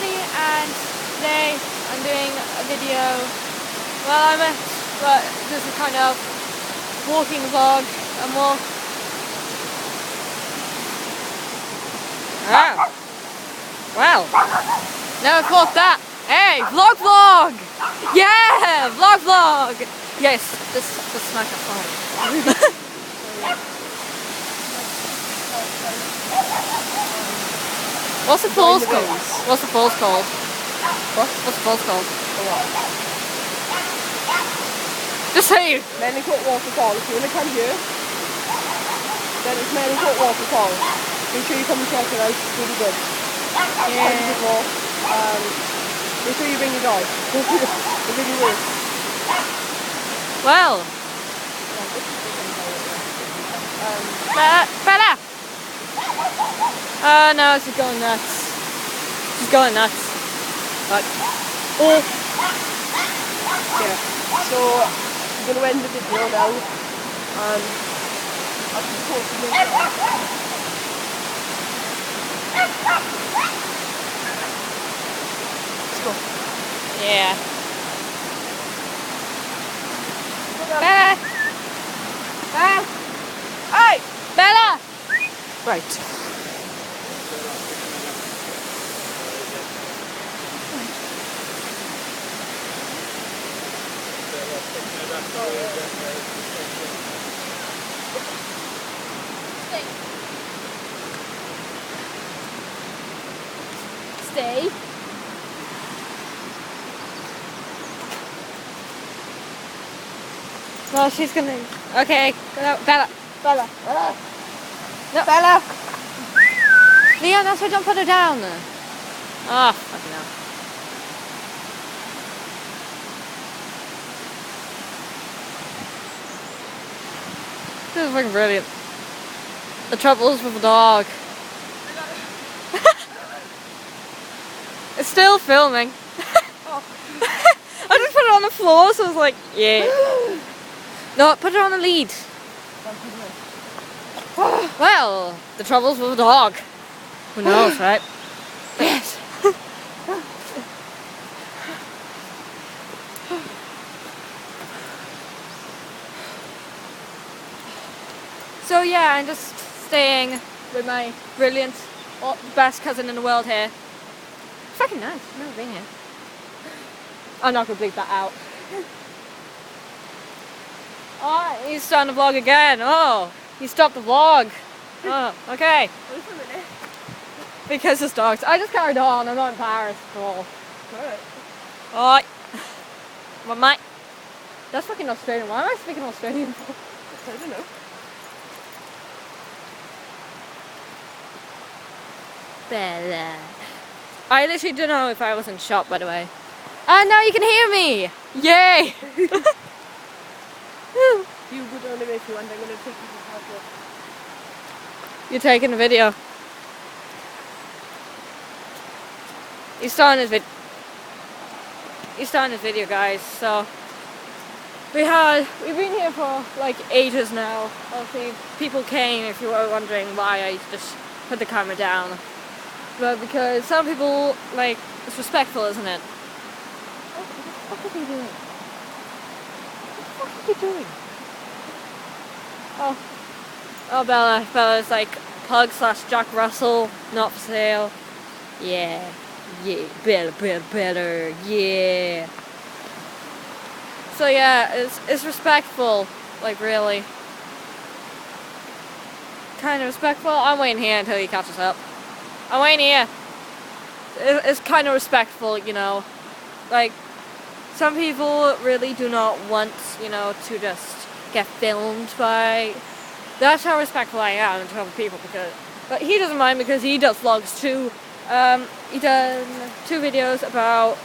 Maddie, and today I'm doing a video. Well, this is kind of walking vlog and more. Oh. Well, never thought that. Hey, vlog! Yeah, vlog! Yes, this smack a phone. What's the falls called? What's the falls called? What? What's the falls called? What? Just say it. Manicourt waterfall. If you want to come here, then it's Manicourt waterfall. Make sure you come and check it out. It's really good. Yeah. Make sure you bring your dog. It really works. Well. Bella! No, she's going nuts. She's going nuts. But, yeah. So, I'm going to end the video now. And I'll just talk to you. Let's go. yeah. Bella! Ah! Hey! Bella! Right. Stay. Well, she's gonna. Okay, go out. Bella. Bella. No. Bella. Leon, that's why don't put her down. Ah, fucking hell. This is fucking brilliant. The troubles with the dog. It's still filming. Oh. I just put it on the floor, so I was like, yeah. No, put it on the lead. Well, the troubles with the dog. Who knows, right? Yes. So yeah, I'm just staying with my brilliant, best cousin in the world here. Fucking nice. I've never been here. I'm not gonna bleep that out. Oh, he's starting the vlog again. Oh, he stopped the vlog. Oh, okay. Because it's dogs. I just carried on. I'm not embarrassed at all. Alright. Well, mate. That's fucking Australian. Why am I speaking Australian for? I don't know. Bella. I literally don't know if I was in shop, by the way. And now you can hear me! Yay! You go down the way if you want. I'm going to take you to the house. You're taking a video. He's starting his video, guys. So we've been here for like ages now. Obviously, people came. If you were wondering why I just put the camera down, but because some people like it's respectful, isn't it? What the fuck are you doing? What the fuck are you doing? Oh, Bella's like pug / Jack Russell, not for sale. Yeah, Bella, yeah. So yeah, it's respectful, like really. Kind of respectful. I'm waiting here until he catches up. I'm waiting here. It's kind of respectful, you know. Like, some people really do not want, you know, to just get filmed by. That's how respectful I am to other people, but he doesn't mind because he does vlogs too. He done 2 videos about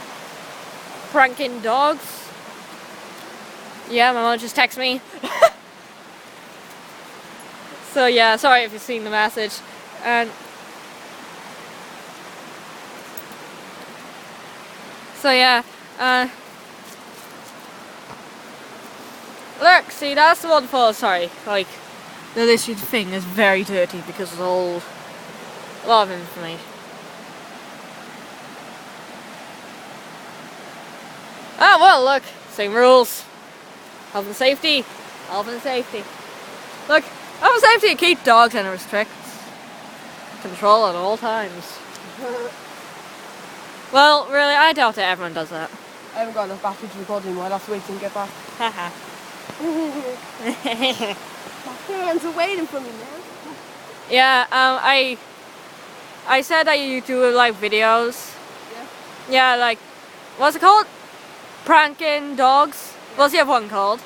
pranking dogs. Yeah, my mom just texted me. So yeah, sorry if you've seen the message. And so yeah, look, see, that's the waterfall. Sorry, like the literally thing is very dirty because it's all a lot of information. Oh, well, look. Same rules. Health and safety. Health and safety. Look, health and safety, keep dogs and restrict control at all times. Well, really, I doubt that everyone does that. I haven't got enough battery to record anymore. I'll have to wait till you get back. Haha. My parents are waiting for me now. Yeah, I said that you do like videos. Yeah. Yeah, like, what's it called? Pranking dogs? What's the other one called?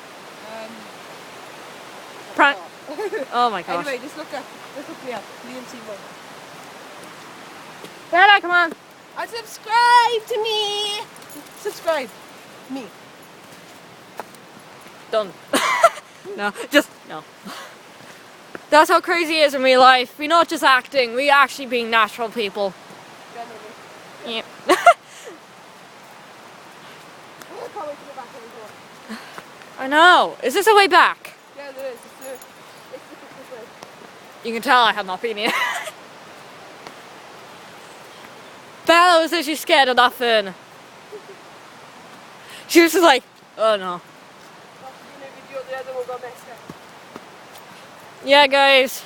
Prank. Oh my gosh. Anyway, just look me up. Liam Seymour. Bella, come on. And subscribe to me. Subscribe. Me. Done. No, just no. That's how crazy it is in real life. We're not just acting, we're actually being natural people. Generally. Yeah. I can't wait to go back anymore. I know. Is this a way back? Yeah, there is. It's this way. You can tell I have not been here. Bella was actually scared of that fern. She was just like, oh no. Yeah, guys.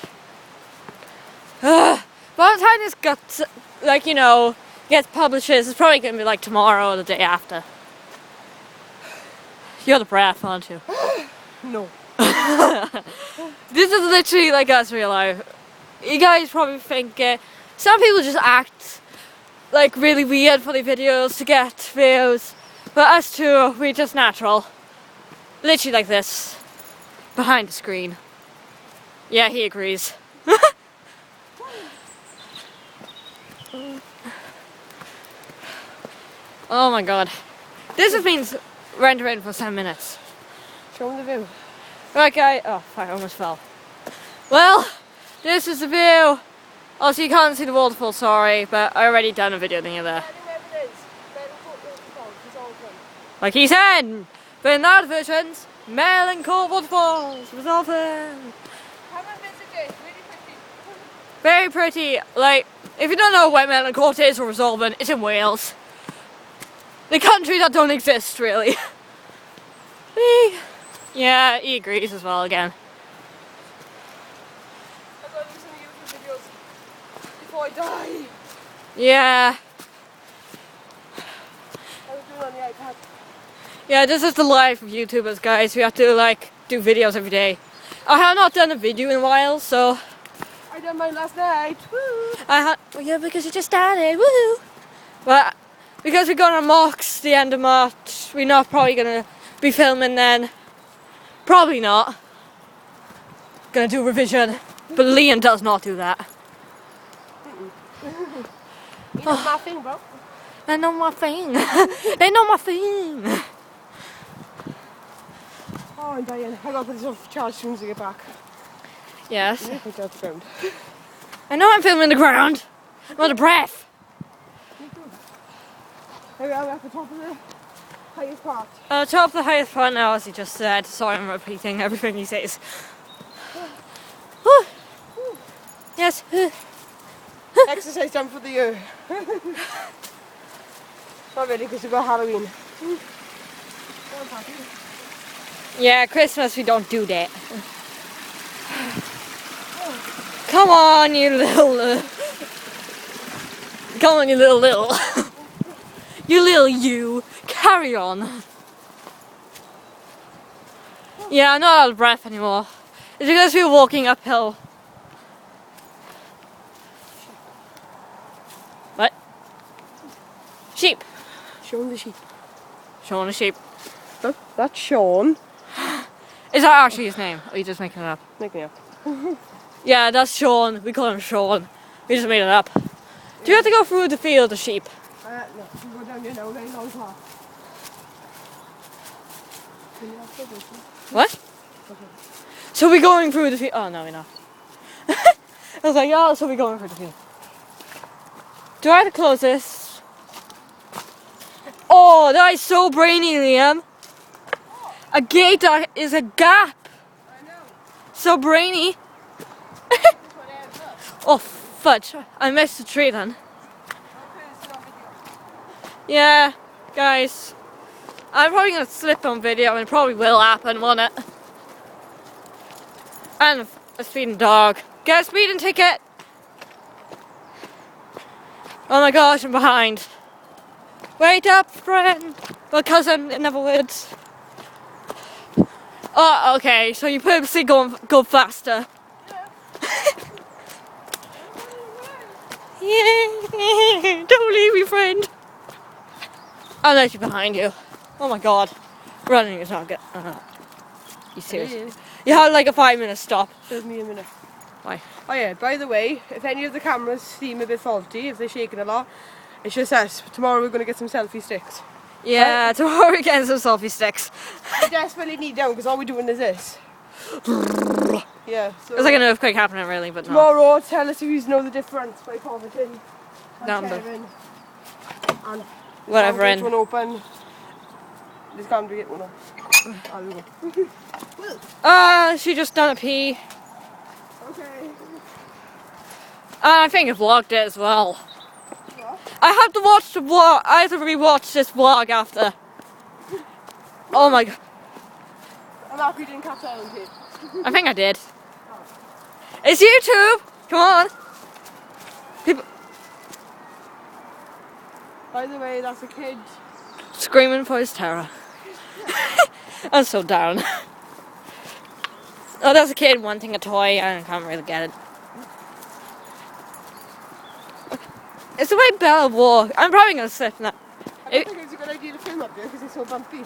By the time this gets, like, you know, gets published, it's probably going to be like tomorrow or the day after. You're the breath, aren't you? No. This is literally like us real life. You guys probably think some people just act like really weird for the videos to get views, but us two, we're just natural. Literally like this, behind the screen. Yeah, he agrees. Oh my god. This has been rendering for 7 minutes. Show them the view. Right, guys. Oh, I almost fell. Well, this is the view. Also, you can't see the waterfall, sorry, but I already done a video thingy there. Like he said, but in that versions, Melancourt Waterfalls was open. Very pretty. Like, if you don't know where Melancourt is or Resolven, it's in Wales. The country that don't exist, really. Yeah, he agrees as well again. I'm going to do some YouTube videos before I die. Yeah. I was doing it on the iPad. Yeah, this is the life of YouTubers, guys. We have to, like, do videos every day. I have not done a video in a while, so... I done mine last night. Woo! Well, yeah, because you just started. Woohoo! But because we're going on mocks the end of March, we're not probably going to be filming then. Probably not. Gonna do revision. But Liam does not do that. You know my thing, bro. They know my thing. They know my thing. Oh, I'm dying. I gotta put this off charge as soon as I get back. Yes. I think that's filmed. I know I'm filming the ground. I'm out of breath. Here we are at the top of the highest part. Top of the highest part now, as he just said. Sorry, I'm repeating everything he says. Yes. Exercise time for the year. Not really, because we've got Halloween. Yeah, Christmas we don't do that. Come on, you little. Come on, you little. You little you. Carry on. Yeah, I'm not out of breath anymore. It's because we're walking uphill. What? Sheep. Show him the sheep. Sean the sheep. Huh? That's Sean. Is that actually his name? Or are you just making it up? Making up. Yeah, that's Sean. We call him Sean. We just made it up. Do you have to go through the field of sheep? No, we go down here now, very long path. What? So we're going through the field. Oh, no, we're not. I was like, oh, so we're going through the field. Do I have to close this? Oh, that is so brainy, Liam. A gate that is a gap. I know. So brainy. Oh, fudge. I missed the tree then. Yeah, guys. I'm probably gonna slip on video, and it probably will happen, won't it? And a speeding dog. Get a speeding ticket! Oh my gosh, I'm behind. Wait up, friend. Well, cousin, in other words. Oh, okay, so you purposely go faster. Yeah. Don't leave me, friend. I'll let you behind you. Oh my god. Running is not good. You serious? You had like a 5-minute stop. Give me a minute. Why? Oh yeah, by the way, if any of the cameras seem a bit faulty, if they're shaking a lot, it's just us. Tomorrow we're going to get some selfie sticks. Yeah, tomorrow we're getting some selfie sticks. We desperately need them because all we're doing is this. Yeah. So It's like an earthquake happening really, but no. tomorrow, tell us if you know the difference by commenting. Number. And Whatever get in. one open. Just can't get one up. I'll go. She just done a pee. Okay. I think I vlogged it as well. What? I have to watch the vlog. I have to rewatch this vlog after. Oh my god. I'm happy you didn't catch that on tape. I think I did. It's YouTube! Come on! People By the way, that's a kid. screaming for his terror. I'm so down. Oh, that's a kid wanting a toy. I can't really get it. It's the way Bella walks. I'm probably gonna slip now. I don't think it's a good idea to film up there because it's so bumpy.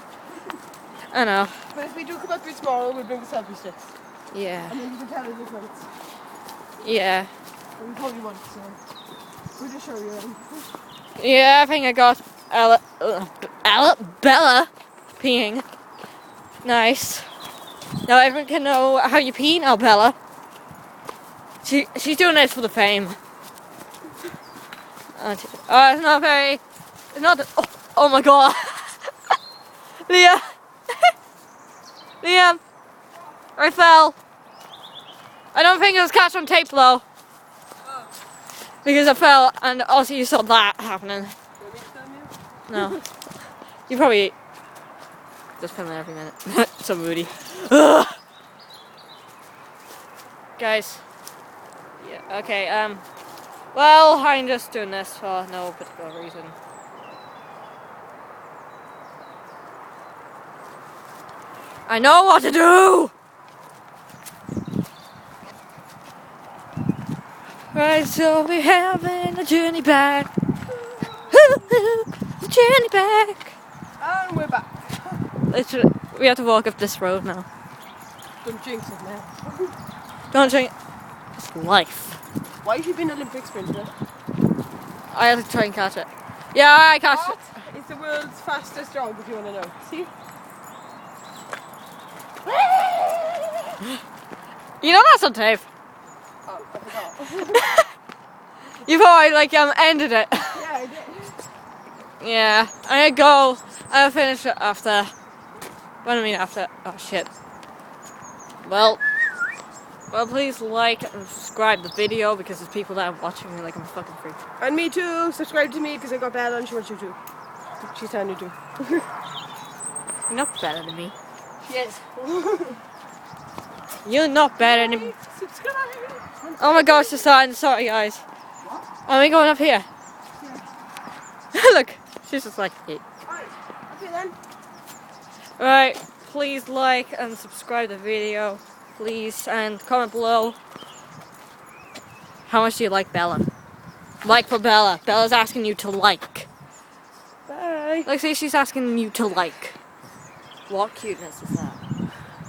I know. But if we do come up here tomorrow, we'll bring the selfie sticks. Yeah. And then you can tell the difference. Yeah. And we probably won't, so we'll just show you them. Yeah, I think I got Bella peeing. Nice. Now everyone can know how you pee now, Bella. She's doing this for the fame. Oh, it's not very. It's not. Oh my god. Liam. Liam. I fell. I don't think it was catch on tape though. Because I fell and also you saw that happening. No. You probably just film it every minute. So moody. Ugh. Guys. Yeah, okay, well, I'm just doing this for no particular reason. I know what to do! Right, so we're having a journey back. The journey back. And we're back. Literally, we have to walk up this road now. Don't jinx it now. Don't drink. It's life. Why have you been Olympic sprinter? I have to try and catch it. Yeah, I catch it. It's the world's fastest dog if you want to know. See? You know that's on tape. Oh, I forgot. You probably like ended it. Yeah, I did. Yeah, I'm gonna go. I'll finish it after. What do I mean after? Oh shit. Well, please like and subscribe the video because there's people that are watching me like I'm a fucking freak. And me too. Subscribe to me because I got Bella and she wants you to. She's telling you to. You're not better than me. Yes. You're not better than me. Subscribe. Oh my gosh, the sign. Sorry guys. Are we going up here? Yeah. Look, she's just like it. Alright. Okay then. Right, please like and subscribe the video, please, and comment below. How much do you like Bella? Like for Bella. Bella's asking you to like. Bye. Like, see, she's asking you to like. What cuteness is that?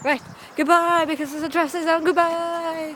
Right, goodbye, because this address is on. Goodbye.